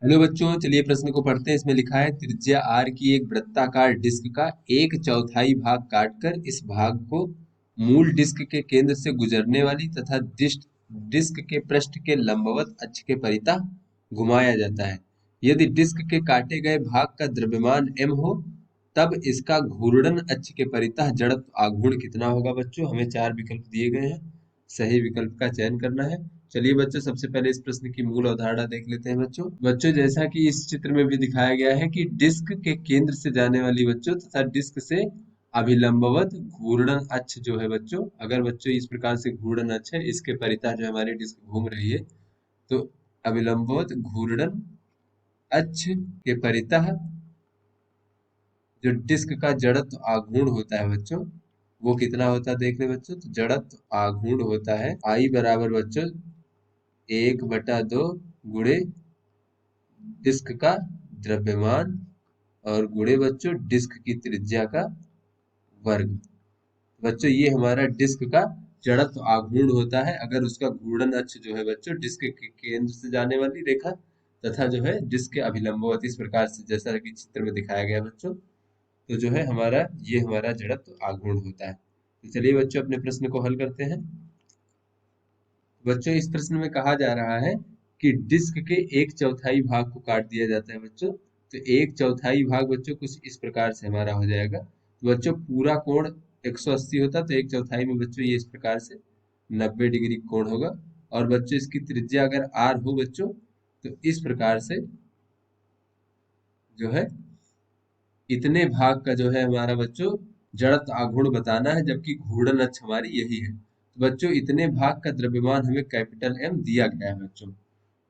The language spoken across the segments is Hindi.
हेलो बच्चों, चलिए प्रश्न को पढ़ते हैं। इसमें लिखा है त्रिज्या आर की एक वृत्ताकार डिस्क का एक चौथाई भाग काटकर इस भाग को मूल डिस्क के केंद्र से गुजरने वाली तथा डिस्क के पृष्ठ के लंबवत अक्ष के परितः घुमाया जाता है। यदि डिस्क के काटे गए भाग का द्रव्यमान m हो, तब इसका घूर्णन अक्ष के परितः जड़त्व आघूर्ण कितना होगा। बच्चों, हमें चार विकल्प दिए गए हैं, सही विकल्प का चयन करना है। चलिए बच्चों, सबसे पहले इस प्रश्न की मूल अवधारणा देख लेते हैं। बच्चों जैसा कि इस चित्र में भी दिखाया गया है कि डिस्क के केंद्र से जाने वाली बच्चों तथा डिस्क से अभिलंबवत घूर्णन अक्ष जो है बच्चों, अगर बच्चों इस प्रकार से घूर्णन अक्ष है, इसके परितः जो हमारी डिस्क घूम रही है, तो अभिलंबवत घूर्णन अक्ष के परितः जो डिस्क का जड़त्व आघूर्ण होता है बच्चों, वो कितना होता है देख ले बच्चों। तो जड़त्व आघूर्ण होता है आई बराबर बच्चों 1/2 गुणे डिस्क का द्रव्यमान और गुणे बच्चों डिस्क की त्रिज्या का वर्ग। बच्चों ये हमारा डिस्क का जड़त्व आघूर्ण होता है अगर उसका घूर्णन अक्ष जो है बच्चों डिस्क के केंद्र से जाने वाली रेखा तथा जो है डिस्क के अभिलंबवत इस प्रकार से जैसा कि चित्र में दिखाया गया बच्चों, तो जो है हमारा ये हमारा जड़त्व आघूर्ण होता है। तो चलिए बच्चों अपने प्रश्न को हल करते हैं। बच्चों इस प्रश्न में कहा जा रहा है कि डिस्क के एक चौथाई भाग को काट दिया जाता है बच्चों। तो एक चौथाई भाग बच्चों कुछ इस प्रकार से हमारा हो जाएगा। तो बच्चों पूरा कोण 180 होता, तो एक चौथाई में बच्चों ये इस प्रकार से 90 डिग्री कोण होगा। और बच्चों इसकी त्रिज्या अगर आर हो बच्चों, तो इस प्रकार से जो है इतने भाग का जो है हमारा बच्चों जड़त्व आघूर्ण बताना है, जबकि घूर्णन अक्ष हमारी यही है। तो बच्चों इतने भाग का द्रव्यमान हमें कैपिटल एम दिया गया है बच्चों।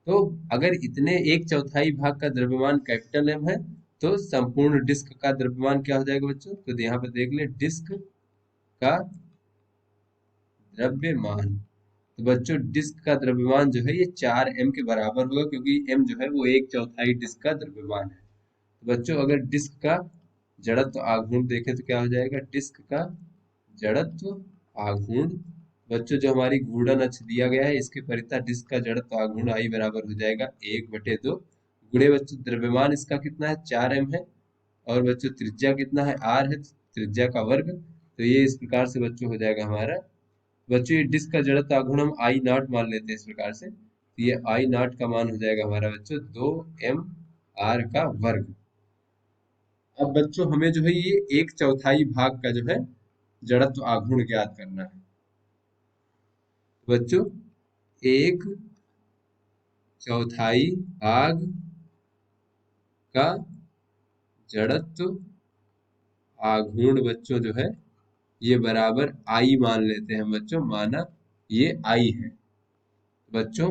तो अगर इतने एक चौथाई भाग का द्रव्यमान कैपिटल एम है, तो संपूर्ण डिस्क का द्रव्यमान क्या हो जाएगा बच्चों। तो यहाँ पे देख ले डिस्क का द्रव्यमान। तो बच्चों डिस्क का द्रव्यमान जो है ये 4m के बराबर होगा, क्योंकि m जो है वो एक चौथाई डिस्क का द्रव्यमान है। तो बच्चों अगर डिस्क का जड़त्व आघूर्ण देखें तो क्या हो जाएगा। डिस्क का जड़त्व आघूर्ण बच्चों जो हमारी घूर्णन अक्ष दिया गया है, इसके परितः डिस्क का जड़त्व आघूर्ण आई बराबर हो जाएगा 1/2 गुणे बच्चों द्रव्यमान इसका कितना है 4m है, और बच्चों त्रिज्या कितना है r है, त्रिज्या का वर्ग। तो ये इस प्रकार से बच्चों हो जाएगा हमारा। बच्चों ये डिस्क का जड़त्व आघूर्ण हम आई नॉट मान लेते हैं इस प्रकार से, तो ये आई नॉट का मान हो जाएगा हमारा बच्चों 2m r का वर्ग। अब बच्चों हमें जो है ये एक चौथाई भाग का जो है जड़त्व आघूर्ण ज्ञात करना है। बच्चों एक चौथाई भाग का जड़त्व आघूर्ण बच्चों जो है ये बराबर आई मान लेते हैं बच्चों, माना ये आई है। बच्चों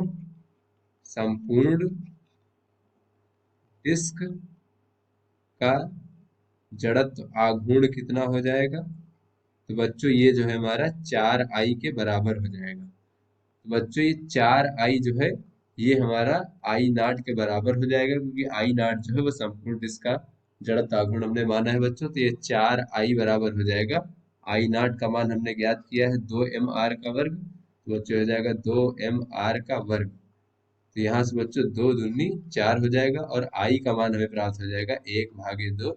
संपूर्ण डिस्क का जड़त्व आघूर्ण कितना हो जाएगा। तो बच्चों ये जो है हमारा 4i के बराबर हो जाएगा। तो बच्चों ये 4i जो है ये हमारा आई नॉट के बराबर हो जाएगा, क्योंकि आई नॉट जो है वो संपूर्ण डिस्क का जड़त्व आघूर्ण हमने माना है बच्चों। तो ये 4i बराबर हो जाएगा, आई नॉट का मान हमने ज्ञात किया है 2mr का वर्ग। तो बच्चों हो जाएगा 2mr का वर्ग। तो यहाँ से बच्चों 2 दूनी 4 हो जाएगा, और आई का मान हमें प्राप्त हो जाएगा 1/2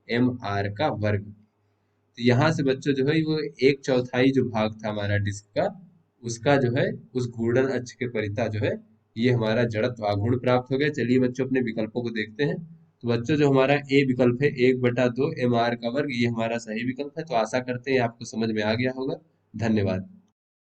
mr का वर्ग। तो यहाँ से बच्चों जो है वो एक चौथाई जो भाग था हमारा डिस्क का, उसका जो है उस घूर्णन अक्ष के परितः जो है ये हमारा जड़त्व आघूर्ण प्राप्त हो गया। चलिए बच्चों अपने विकल्पों को देखते हैं। तो बच्चों जो हमारा ए विकल्प है 1/2 mr का वर्ग, ये हमारा सही विकल्प है। तो आशा करते हैं आपको समझ में आ गया होगा। धन्यवाद।